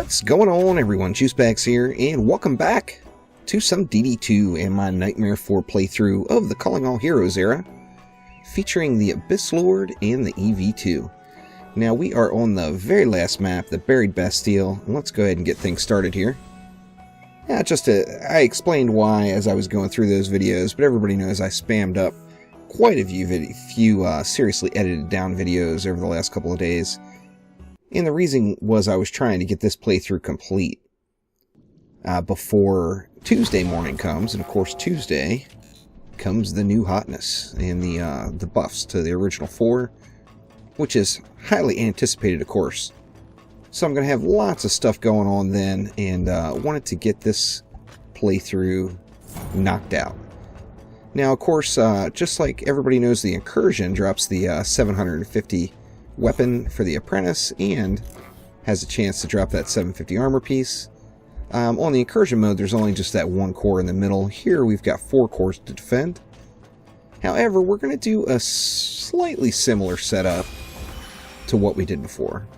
What's going on, everyone? Juicebags here, and welcome back to some DD2 and my NM4 playthrough of the Calling All Heroes era, featuring the Abyss Lord and the EV2. Now, we are on the very last map, the Buried Bastille. Let's go ahead and get things started here. Yeah, I explained why as I was going through those videos, but everybody knows I spammed up quite a few seriously edited down videos over the last couple of days. And the reason was I was trying to get this playthrough complete before Tuesday morning comes. And of course, Tuesday comes the new hotness and the buffs to the original 4, which is highly anticipated, of course. So I'm going to have lots of stuff going on then, and wanted to get this playthrough knocked out. Now, of course, just like everybody knows, the Incursion drops the 750 weapon for the Apprentice and has a chance to drop that 750 armor piece. On the Incursion mode, there's only just that one core in the middle. Here we've got 4 cores to defend. However, we're going to do a slightly similar setup to what we did before.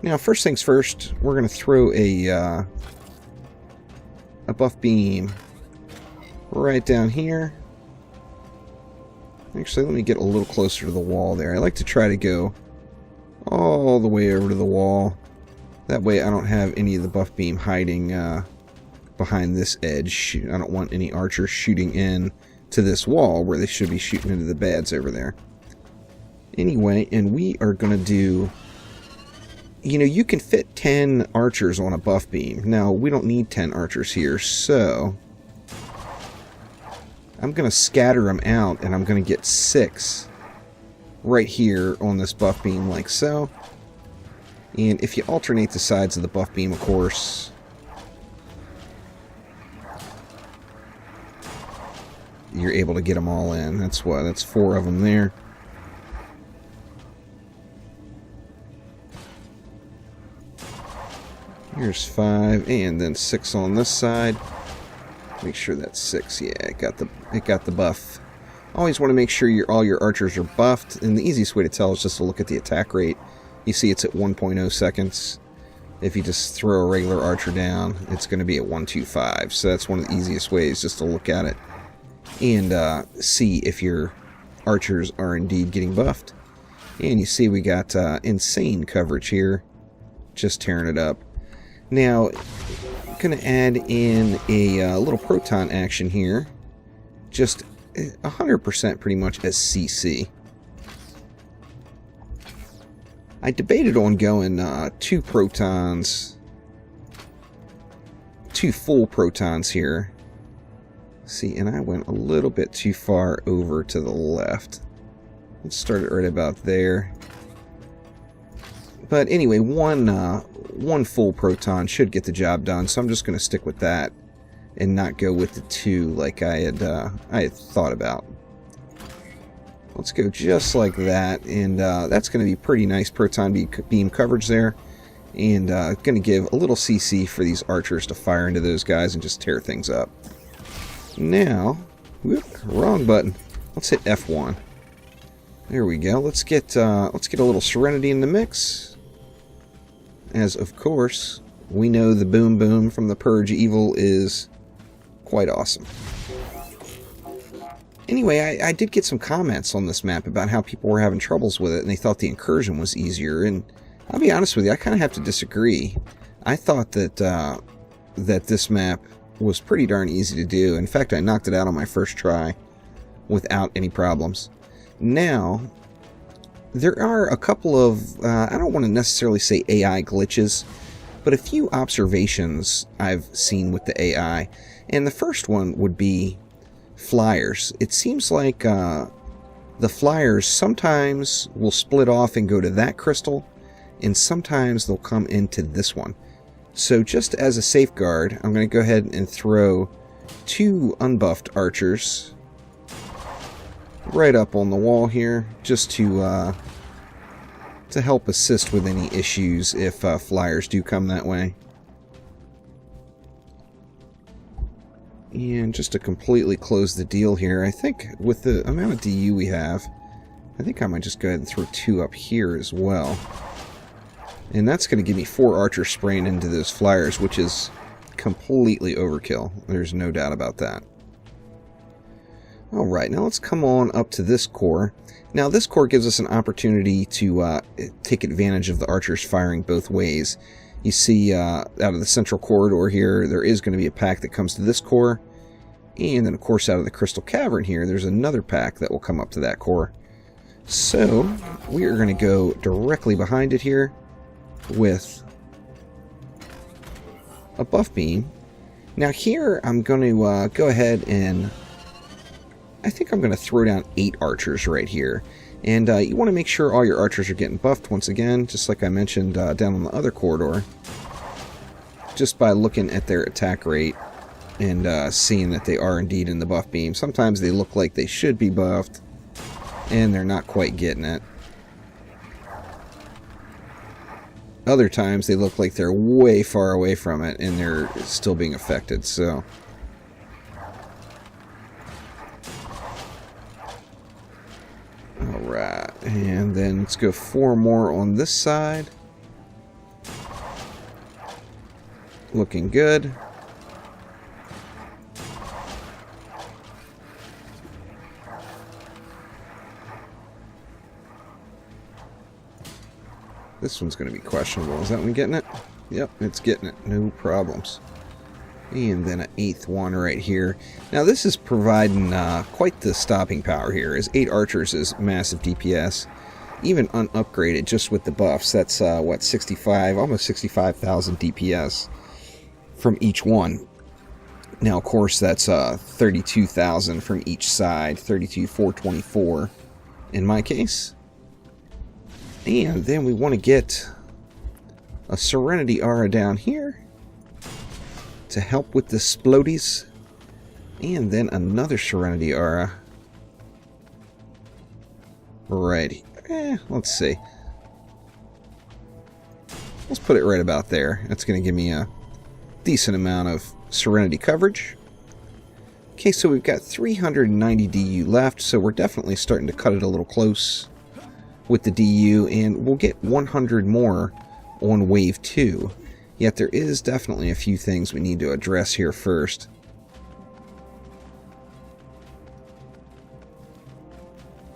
Now, first things first, we're going to throw a buff beam right down here. Actually, let me get a little closer to the wall there. I like to try to go all the way over to the wall. That way I don't have any of the buff beam hiding behind this edge. I don't want any archers shooting in to this wall where they should be shooting into the bads over there. Anyway, and we are going to do... You know, you can fit 10 archers on a buff beam. Now, we don't need 10 archers here, so... I'm going to scatter them out, and I'm going to get 6 right here on this buff beam like so. And if you alternate the sides of the buff beam, of course, you're able to get them all in. That's 4 of them there. Here's 5, and then 6 on this side. Make sure that's 6. Yeah, it got the buff. Always want to make sure all your archers are buffed, and the easiest way to tell is just to look at the attack rate. You see it's at 1.0 seconds. If you just throw a regular archer down, it's going to be at 1.25. So that's one of the easiest ways, just to look at it and see if your archers are indeed getting buffed. And you see we got insane coverage here, just tearing it up. Now, I'm going to add in a little proton action here, just 100% pretty much as CC. I debated on going 2 protons, 2 full protons here. See, and I went a little bit too far over to the left. Let's start it right about there. But anyway, one full proton should get the job done, so I'm just going to stick with that and not go with the 2 like I had thought about. Let's go just like that, and that's going to be pretty nice proton beam coverage there, and going to give a little CC for these archers to fire into those guys and just tear things up. Now, whoop, wrong button. Let's hit F1. There we go. Let's get a little Serenity in the mix, as of course we know the Boom Boom from the Purge Evil is quite awesome. Anyway, I did get some comments on this map about how people were having troubles with it, and they thought the Incursion was easier, and I'll be honest with you, I kind of have to disagree. I thought that that this map was pretty darn easy to do. In fact, I knocked it out on my first try without any problems. Now, there are a couple of, I don't want to necessarily say AI glitches, but a few observations I've seen with the AI. And the first one would be flyers. It seems like the flyers sometimes will split off and go to that crystal, and sometimes they'll come into this one. So just as a safeguard, I'm going to go ahead and throw 2 unbuffed archers right up on the wall here, just to help assist with any issues if flyers do come that way. And just to completely close the deal here, I think with the amount of DU we have, I think I might just go ahead and throw 2 up here as well. And that's going to give me 4 archers spraying into those flyers, which is completely overkill. There's no doubt about that. Alright, now let's come on up to this core. Now this core gives us an opportunity to take advantage of the archers firing both ways. You see out of the central corridor here, there is going to be a pack that comes to this core. And then of course out of the crystal cavern here, there's another pack that will come up to that core. So we are going to go directly behind it here with a buff beam. Now here I'm going to go ahead and I think I'm going to throw down 8 archers right here. And you want to make sure all your archers are getting buffed once again, just like I mentioned down on the other corridor. Just by looking at their attack rate and seeing that they are indeed in the buff beam. Sometimes they look like they should be buffed, and they're not quite getting it. Other times they look like they're way far away from it, and they're still being affected, so... Alright, and then let's go 4 more on this side. Looking good. This one's going to be questionable. Is that one getting it? Yep, it's getting it. No problems. And then an 8th one right here. Now this is providing quite the stopping power here, as 8 archers is massive DPS. Even unupgraded just with the buffs, that's what, 65, almost 65,000 DPS from each one. Now of course that's 32,000 from each side, 32,424 in my case. And then we want to get a Serenity Aura down here to help with the Splodies. And then another Serenity Aura. Right. Let's see. Let's put it right about there. That's going to give me a decent amount of Serenity coverage. Okay, so we've got 390 DU left, so we're definitely starting to cut it a little close with the DU, and we'll get 100 more on Wave 2. Yet there is definitely a few things we need to address here first.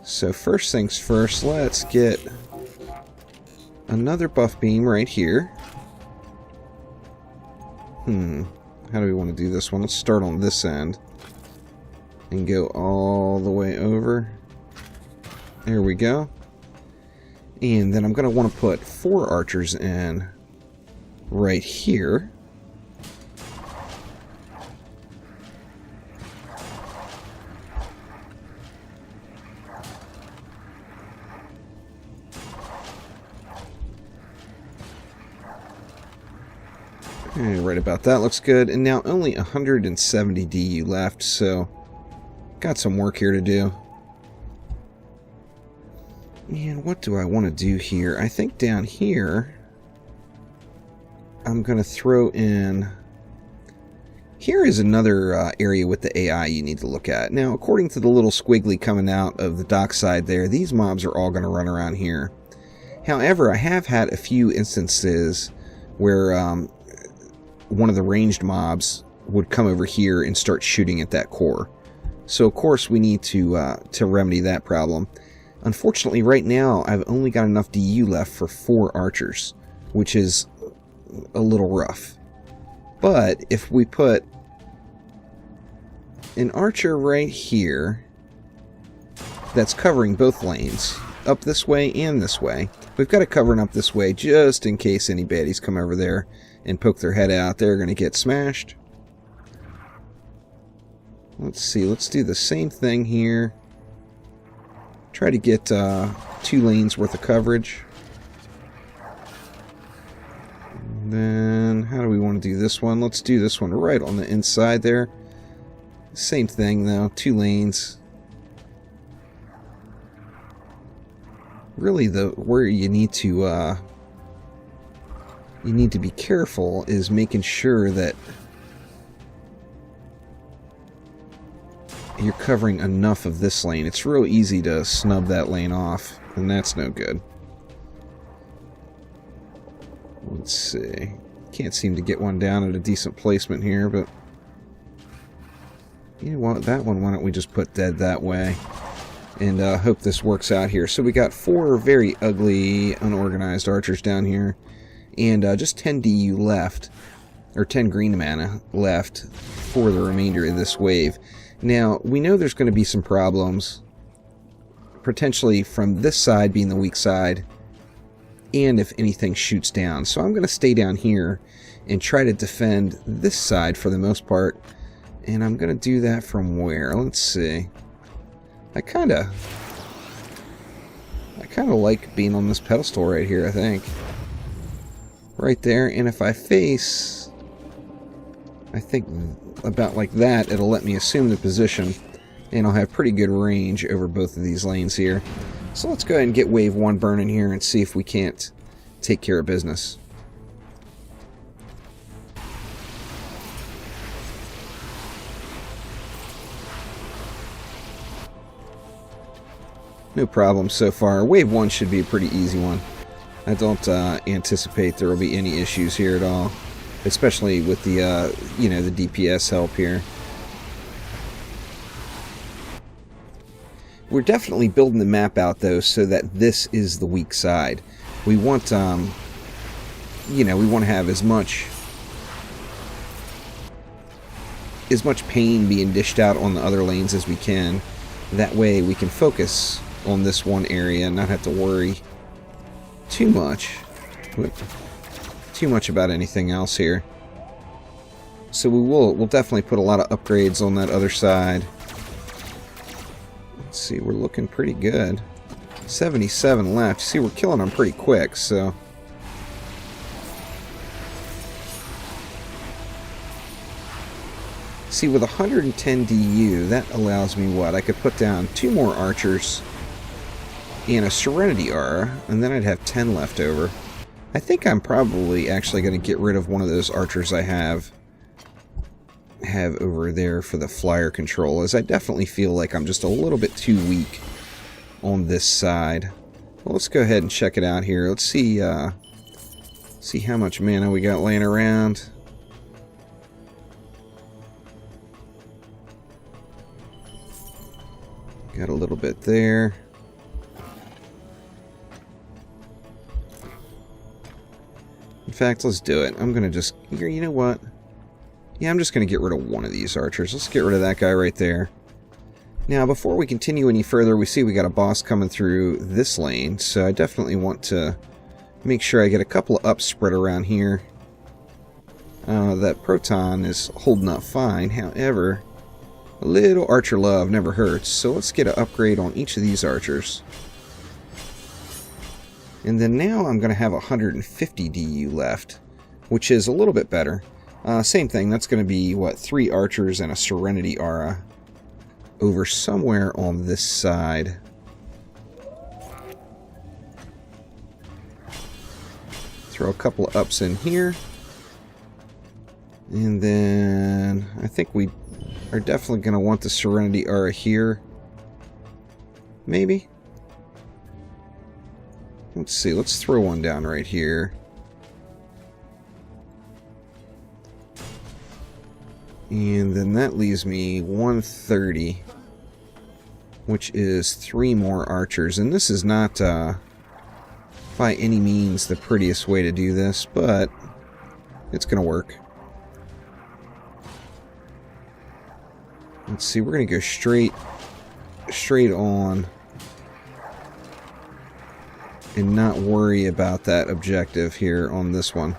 So first things first, let's get another buff beam right here. How do we want to do this one? Let's start on this end and go all the way over. There we go. And then I'm going to want to put 4 archers in right here. And right about that looks good. And now only 170 DU left, so got some work here to do. And what do I want to do here? I think down here I'm going to throw in... Here is another area with the AI you need to look at. Now, according to the little squiggly coming out of the dock side there, these mobs are all going to run around here. However, I have had a few instances where one of the ranged mobs would come over here and start shooting at that core. So, of course, we need to remedy that problem. Unfortunately, right now, I've only got enough DU left for 4 archers, which is a little rough. But if we put an archer right here that's covering both lanes, up this way and this way, we've got to cover it up this way just in case any baddies come over there and poke their head out. They're going to get smashed. Let's see, let's do the same thing here. Try to get 2 lanes worth of coverage. And then, how do we want to do this one? Let's do this one right on the inside there. Same thing though, 2 lanes. Really, where you need to be careful is making sure that you're covering enough of this lane. It's real easy to snub that lane off, and that's no good. Let's see. Can't seem to get one down at a decent placement here, but you know what? That one, why don't we just put dead that way? And hope this works out here. So we got 4 very ugly, unorganized archers down here. And just 10 DU left. Or 10 green mana left for the remainder of this wave. Now, we know there's going to be some problems. Potentially from this side being the weak side. And if anything shoots down. So I'm going to stay down here and try to defend this side for the most part. And I'm going to do that from where? Let's see. I kind of like being on this pedestal right here, I think. Right there. And if I face, I think about like that, it'll let me assume the position. And I'll have pretty good range over both of these lanes here. So let's go ahead and get wave 1 burning here and see if we can't take care of business. No problem so far. Wave 1 should be a pretty easy one. I don't anticipate there will be any issues here at all. Especially with the, you know, the DPS help here. We're definitely building the map out, though, so that this is the weak side. We want, you know, we want to have as much pain being dished out on the other lanes as we can. That way we can focus on this one area and not have to worry too much about anything else here. So we'll definitely put a lot of upgrades on that other side. Let's see, we're looking pretty good. 77 left. See, we're killing them pretty quick, so see, with 110 DU, that allows me what? I could put down 2 more archers and a Serenity Aura, and then I'd have 10 left over. I think I'm probably actually going to get rid of one of those archers I have over there for the flyer control, as I definitely feel like I'm just a little bit too weak on this side. Well, let's go ahead and check it out here. Let's see how much mana we got laying around. Got a little bit there. In fact, let's do it. I'm going to just... You know what? Yeah, I'm just going to get rid of one of these archers. Let's get rid of that guy right there. Now, before we continue any further, we see we got a boss coming through this lane, so I definitely want to make sure I get a couple of ups spread around here. That Proton is holding up fine. However, a little archer love never hurts, so let's get an upgrade on each of these archers. And then now I'm going to have 150 DU left, which is a little bit better. Same thing, that's going to be, what, 3 archers and a Serenity Aura over somewhere on this side. Throw a couple of ups in here. And then I think we are definitely going to want the Serenity Aura here. Maybe? Let's see, let's throw one down right here. And then that leaves me 130, which is 3 more archers. And this is not by any means the prettiest way to do this, but it's going to work. Let's see, we're going to go straight on and not worry about that objective here on this one.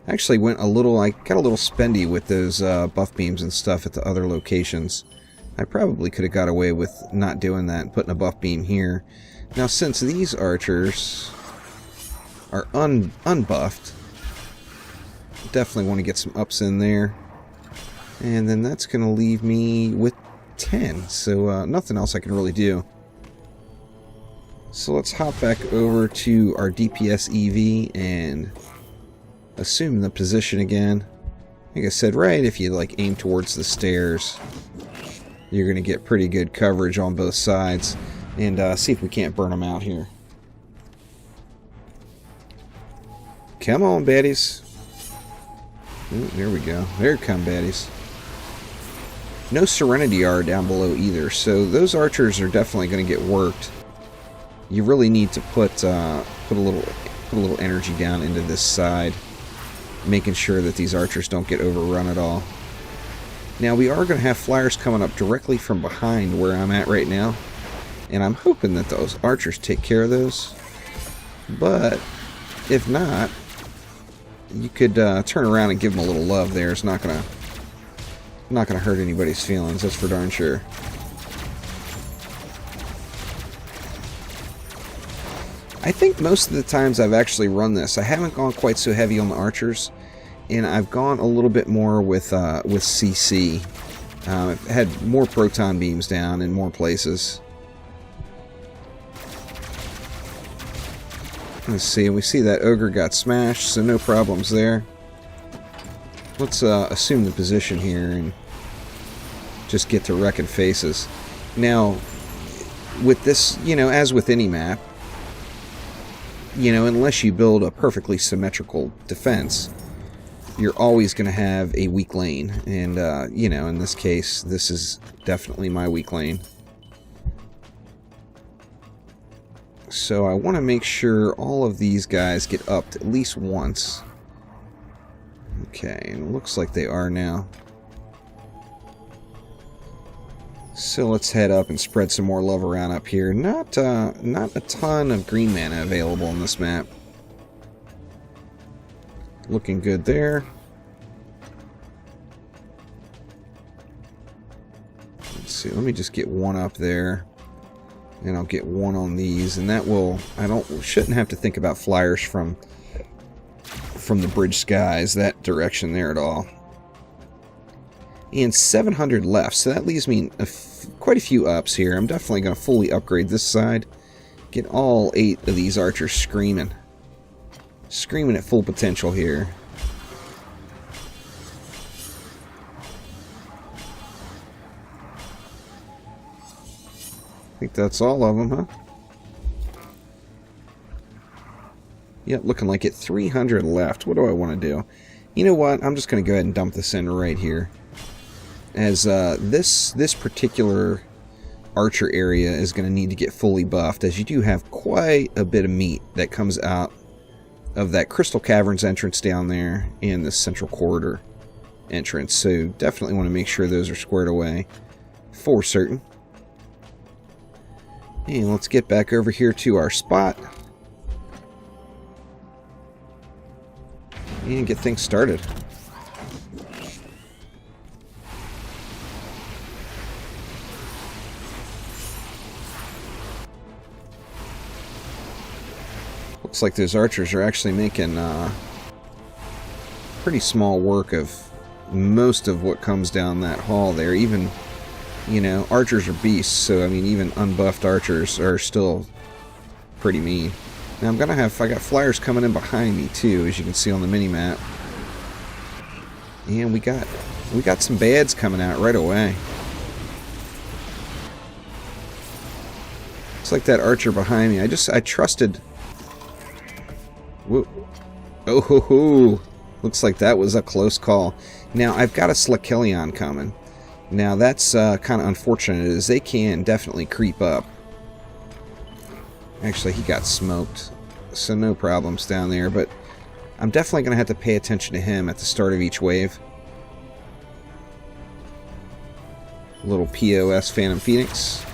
Actually went a little, I got a little spendy with those buff beams and stuff at the other locations. I probably could have got away with not doing that and putting a buff beam here. Now, since these archers are unbuffed, definitely want to get some ups in there. And then that's going to leave me with 10, so nothing else I can really do. So let's hop back over to our DPS EV and assume the position again. Like I said, right, if you like aim towards the stairs, you're going to get pretty good coverage on both sides. And see if we can't burn them out here. Come on, baddies. Ooh, there we go. There come baddies. No Serenity R down below either, so those archers are definitely going to get worked. You really need to put a little energy down into this side, making sure that these archers don't get overrun at all. Now we are going to have flyers coming up directly from behind where I'm at right now, and I'm hoping that those archers take care of those. But if not, you could turn around and give them a little love there. It's not gonna hurt anybody's feelings, that's for darn sure. I think most of the times I've actually run this, I haven't gone quite so heavy on the archers, and I've gone a little bit more with CC. I've had more proton beams down in more places. Let's see, we see that ogre got smashed, so no problems there. Let's assume the position here and just get to wrecking faces. Now, with this, you know, as with any map, you know, unless you build a perfectly symmetrical defense, you're always going to have a weak lane. And, you know, in this case, this is definitely my weak lane. So I want to make sure all of these guys get upped at least once. Okay, and it looks like they are now. So let's head up and spread some more love around up here. Not a ton of green mana available on this map. Looking good there. Let's see, let me just get one up there. And I'll get one on these, and that will, shouldn't have to think about flyers from the bridge skies that direction there at all. And 700 left, so that leaves me quite a few ups here. I'm definitely going to fully upgrade this side. Get all 8 of these archers screaming. Screaming at full potential here. I think that's all of them, huh? Yep, looking like it. 300 left. What do I want to do? You know what? I'm just going to go ahead and dump this in right here. As this particular archer area is going to need to get fully buffed, as you do have quite a bit of meat that comes out of that Crystal Caverns entrance down there and the Central Corridor entrance. So definitely want to make sure those are squared away for certain. And let's get back over here to our spot and get things started. Looks like those archers are actually making pretty small work of most of what comes down that hall there. Even, you know, archers are beasts, so I mean, even unbuffed archers are still pretty mean. Now I'm gonna have, I got flyers coming in behind me too, as you can see on the mini map, and we got some bads coming out right away. Looks like that archer behind me. I trusted. Whoa. Oh ho ho! Looks like that was a close call. Now I've got a Slakelion coming. Now that's kind of unfortunate, as they can definitely creep up. Actually, he got smoked, so no problems down there, but I'm definitely going to have to pay attention to him at the start of each wave. A little POS Phantom Phoenix.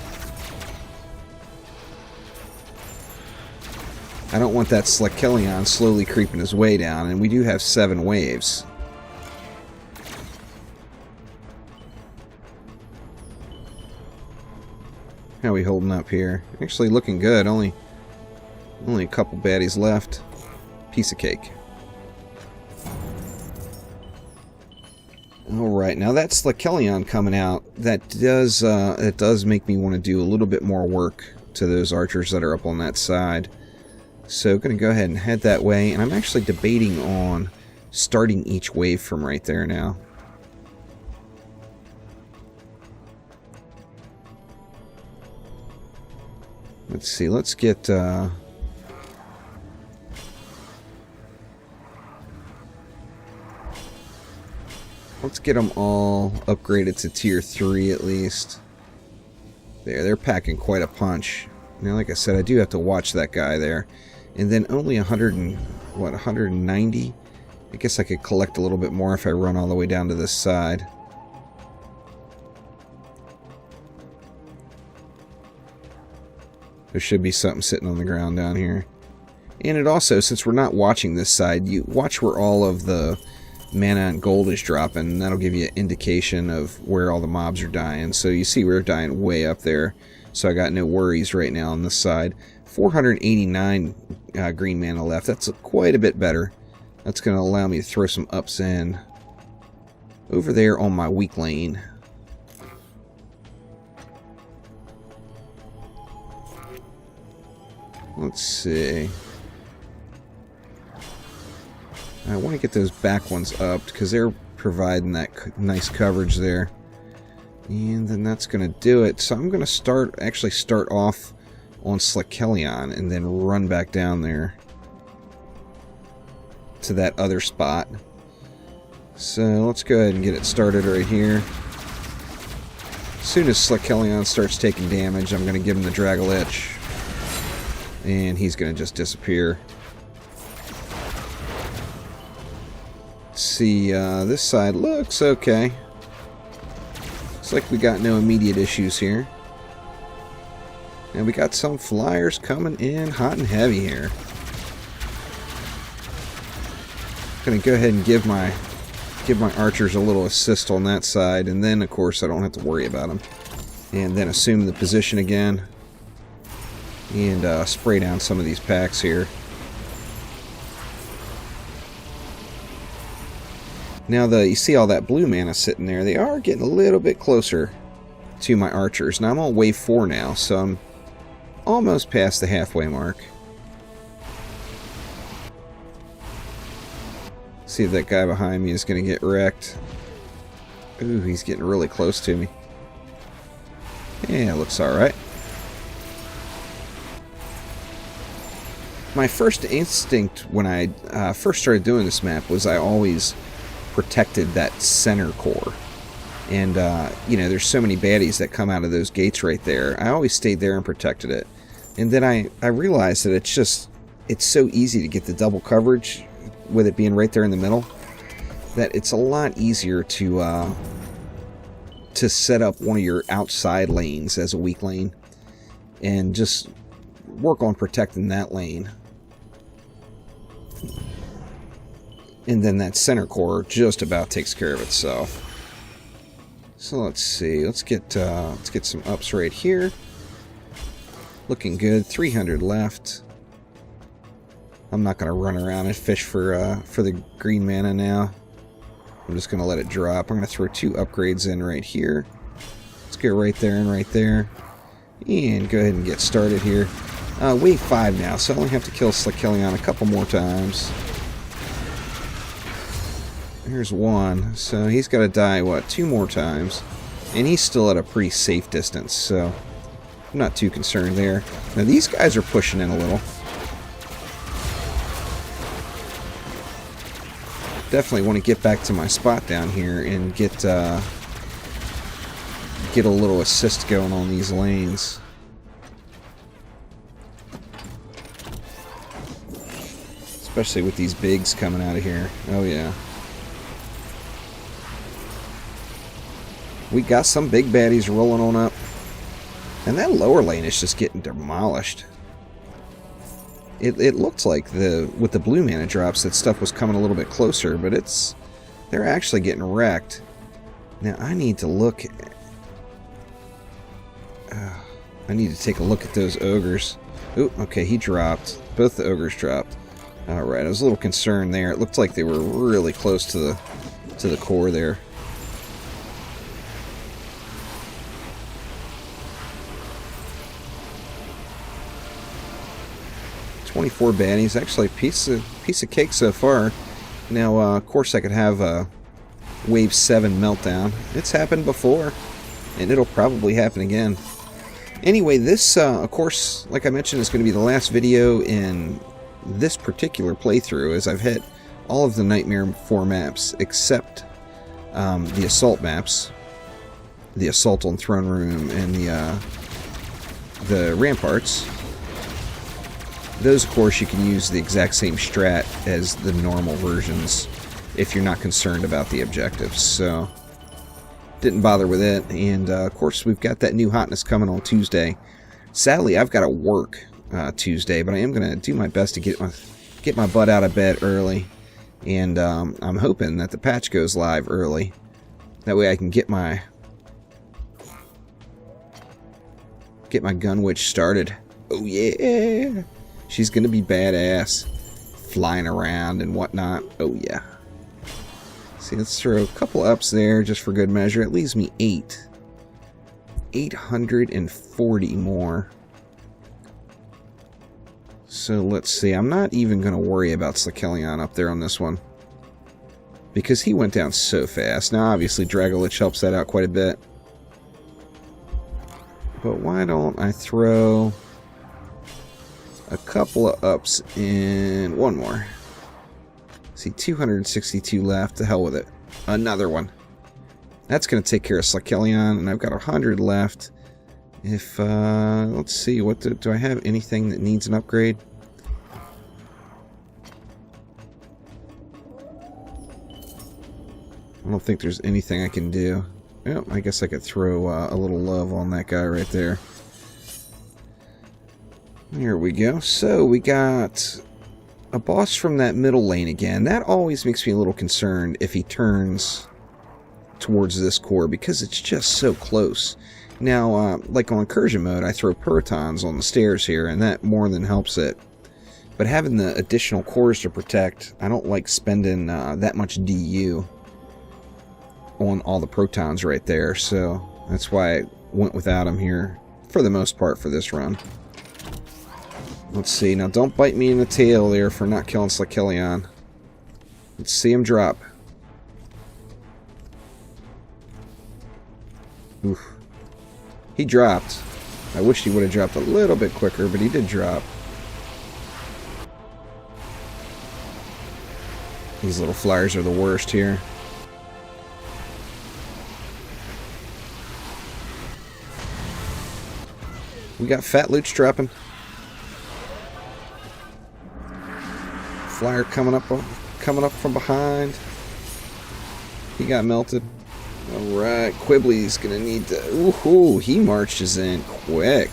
I don't want that Slakelion slowly creeping his way down, and we do have 7 waves. How are we holding up here? Actually looking good. Only a couple baddies left. Piece of cake. Alright, now that's Slakelion coming out. That does make me want to do a little bit more work to those archers that are up on that side. So going to go ahead and head that way, and I'm actually debating on starting each wave from right there now. Let's see, let's get Let's get them all upgraded to tier 3 at least. There, they're packing quite a punch. Now, like I said, I do have to watch that guy there. And then only 190? I guess I could collect a little bit more if I run all the way down to this side. There should be something sitting on the ground down here. And it also, since we're not watching this side, you watch where all of the mana and gold is dropping, and that'll give you an indication of where all the mobs are dying. So you see we're dying way up there, so I got no worries right now on this side. 489 green mana left. That's quite a bit better. That's going to allow me to throw some ups in over there on my weak lane. Let's see. I want to get those back ones up because they're providing that nice coverage there. And then that's going to do it. So I'm going to actually start off on Slickelion and then run back down there to that other spot. So let's go ahead and get it started right here. As soon as Slickelion starts taking damage, I'm going to give him the Draggle Itch. And he's going to just disappear. See, this side looks okay. Looks like we got no immediate issues here. And we got some flyers coming in hot and heavy here. Gonna go ahead and give my archers a little assist on that side, and then of course I don't have to worry about them. And then assume the position again, and spray down some of these packs here. Now you see all that blue mana sitting there. They are getting a little bit closer to my archers. Now I'm on wave 4 now, so I'm almost past the halfway mark. See if that guy behind me is going to get wrecked. Ooh, he's getting really close to me. Yeah, looks alright. My first instinct when I first started doing this map was I always protected that center core. And, you know, there's so many baddies that come out of those gates right there. I always stayed there and protected it. And then I realized that it's so easy to get the double coverage with it being right there in the middle, that it's a lot easier to set up one of your outside lanes as a weak lane and just work on protecting that lane. And then that center core just about takes care of itself. So let's see. Let's get some ups right here. Looking good. 300 left. I'm not going to run around and fish for the green mana now. I'm just going to let it drop. I'm going to throw 2 upgrades in right here. Let's get right there and right there. And go ahead and get started here. Wave 5 now, so I only have to kill Slickelion a couple more times. Here's 1. So he's got to die, what, 2 more times. And he's still at a pretty safe distance, so I'm not too concerned there. Now these guys are pushing in a little. Definitely want to get back to my spot down here and get a little assist going on these lanes. Especially with these bigs coming out of here. Oh yeah. We got some big baddies rolling on up. And that lower lane is just getting demolished. It looked like with the blue mana drops that stuff was coming a little bit closer, but they're actually getting wrecked. Now I need to look. I need to take a look at those ogres. Ooh, okay, he dropped. Both the ogres dropped. All right, I was a little concerned there. It looked like they were really close to the core there. $24 baddies, actually piece of cake so far. Now, of course, I could have a Wave 7 meltdown. It's happened before, and it'll probably happen again. Anyway, this, of course, like I mentioned, is going to be the last video in this particular playthrough, as I've hit all of the Nightmare 4 maps except the assault maps, the assault on throne room and the ramparts. Those, of course, you can use the exact same strat as the normal versions if you're not concerned about the objectives. So, didn't bother with it. And, of course, we've got that new hotness coming on Tuesday. Sadly, I've got to work Tuesday, but I am going to do my best to get my butt out of bed early. And I'm hoping that the patch goes live early. That way I can get my gun witch started. Oh, yeah! She's going to be badass. Flying around and whatnot. Oh, yeah. See, let's throw a couple ups there just for good measure. It leaves me 840 more. So let's see. I'm not even going to worry about Slakelion up there on this one, because he went down so fast. Now, obviously, Dragolich helps that out quite a bit. But why don't I throw a couple of ups in one more? See, 262 left. To hell with it. Another one. That's going to take care of Slakelion, and I've got 100 left. If, let's see, what do I have anything that needs an upgrade? I don't think there's anything I can do. Well, I guess I could throw a little love on that guy right there. Here we go. So, we got a boss from that middle lane again. That always makes me a little concerned if he turns towards this core, because it's just so close. Now, like on incursion mode, I throw protons on the stairs here, and that more than helps it. But having the additional cores to protect, I don't like spending that much DU on all the protons right there, so that's why I went without them here for the most part for this run. Let's see. Now, don't bite me in the tail there for not killing Slakelion. Let's see him drop. Oof. He dropped. I wish he would have dropped a little bit quicker, but he did drop. These little flyers are the worst here. We got Fat Looch dropping. Flyer coming up from behind. He got melted. Alright, Quibbly's gonna need to... Ooh, he marches in quick.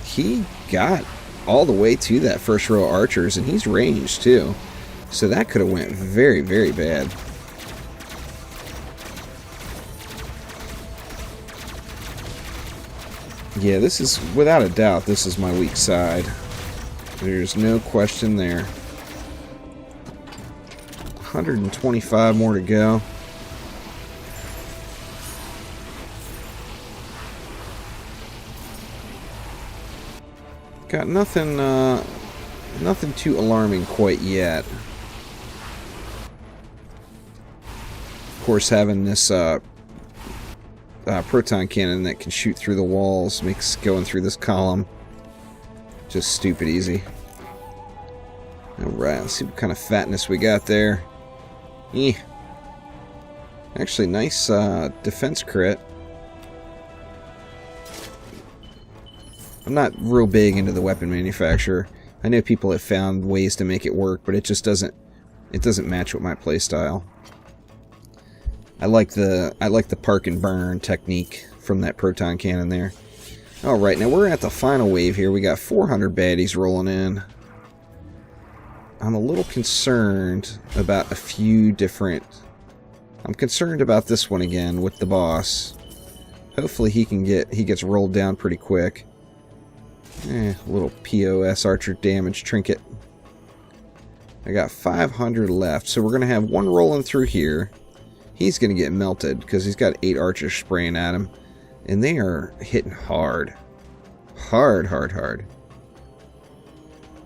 He got all the way to that first row of archers, and he's ranged too. So that could have went very, very bad. Yeah, this is, without a doubt, this is my weak side. There's no question there. 125 more to go. Got nothing, nothing too alarming quite yet. Of course, having this proton cannon that can shoot through the walls makes going through this column just stupid easy. Alright, let's see what kind of fatness we got there. Actually, nice defense crit. I'm not real big into the weapon manufacturer. I know people have found ways to make it work, but it just doesn't match with my playstyle. I like the park and burn technique from that proton cannon there. Alright, now we're at the final wave here. We got 400 baddies rolling in. I'm a little concerned about a few different... I'm concerned about this one again with the boss. Hopefully he gets rolled down pretty quick. A little POS archer damage trinket. I got 500 left, so we're going to have one rolling through here. He's going to get melted because he's got 8 archers spraying at him. And they are hitting hard. Hard, hard, hard.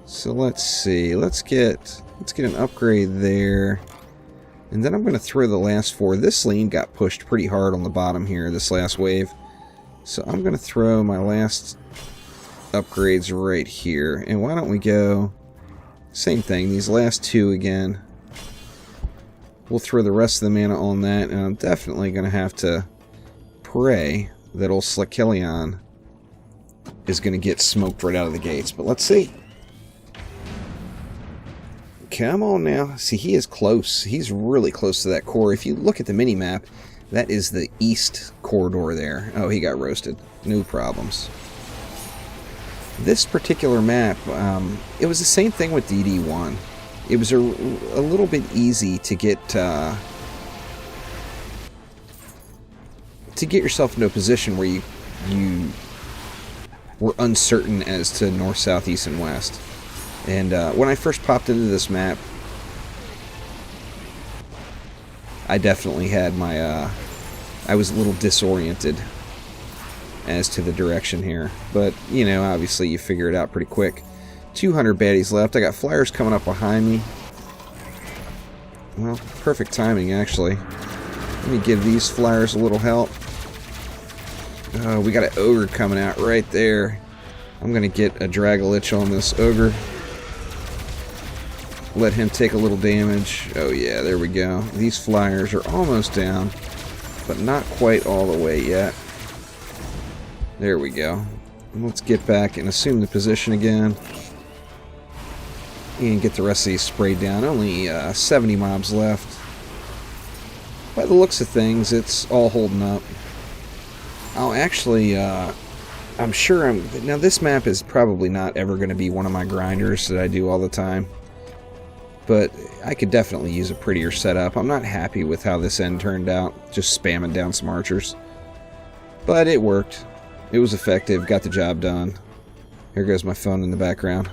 So let's see. Let's get an upgrade there. And then I'm going to throw the last 4. This lane got pushed pretty hard on the bottom here, this last wave. So I'm going to throw my last upgrades right here. And why don't we go... Same thing, these last 2 again. we'll throw the rest of the mana on that, and I'm definitely going to have to pray that old Slikelion is going to get smoked right out of the gates. But let's see. Come on now. See, he is close. He's really close to that core. If you look at the mini-map, that is the east corridor there. Oh, he got roasted. No problems. This particular map, it was the same thing with DD1. It was a little bit easy to get yourself into a position where you were uncertain as to north, south, east, and west. And when I first popped into this map, I definitely had my I was a little disoriented as to the direction here. But, you know, obviously you figure it out pretty quick. 200 baddies left. I got flyers coming up behind me. Well, perfect timing, actually. Let me give these flyers a little help. We got an ogre coming out right there. I'm going to get a Dragolich on this ogre. Let him take a little damage. Oh yeah, there we go. These flyers are almost down, but not quite all the way yet. There we go. Let's get back and assume the position again. And get the rest of these sprayed down. Only 70 mobs left. By the looks of things, it's all holding up. I'll actually, I'm sure now this map is probably not ever going to be one of my grinders that I do all the time. But I could definitely use a prettier setup. I'm not happy with how this end turned out. Just spamming down some archers. But it worked. It was effective. Got the job done. Here goes my phone in the background.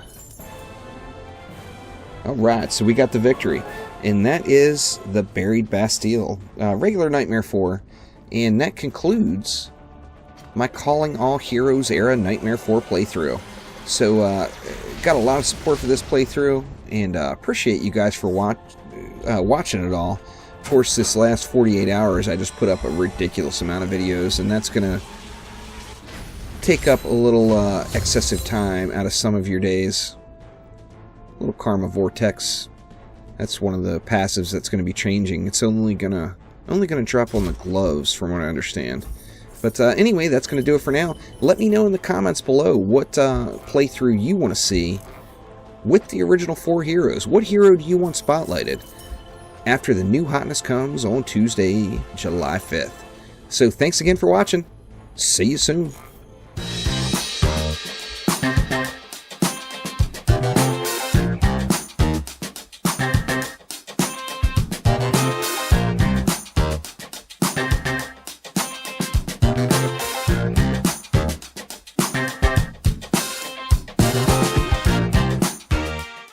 Alright, so we got the victory. And that is the Buried Bastille. Regular Nightmare 4. And that concludes my Calling All Heroes era Nightmare 4 playthrough. So, got a lot of support for this playthrough. And appreciate you guys for watching it all. Of course, this last 48 hours, I just put up a ridiculous amount of videos. And that's going to take up a little excessive time out of some of your days. A little Karma Vortex. That's one of the passives that's going to be changing. It's only gonna drop on the gloves, from what I understand. But anyway, that's going to do it for now. Let me know in the comments below what playthrough you want to see with the original 4 heroes. What hero do you want spotlighted after the new hotness comes on Tuesday, July 5th? So thanks again for watching. See you soon.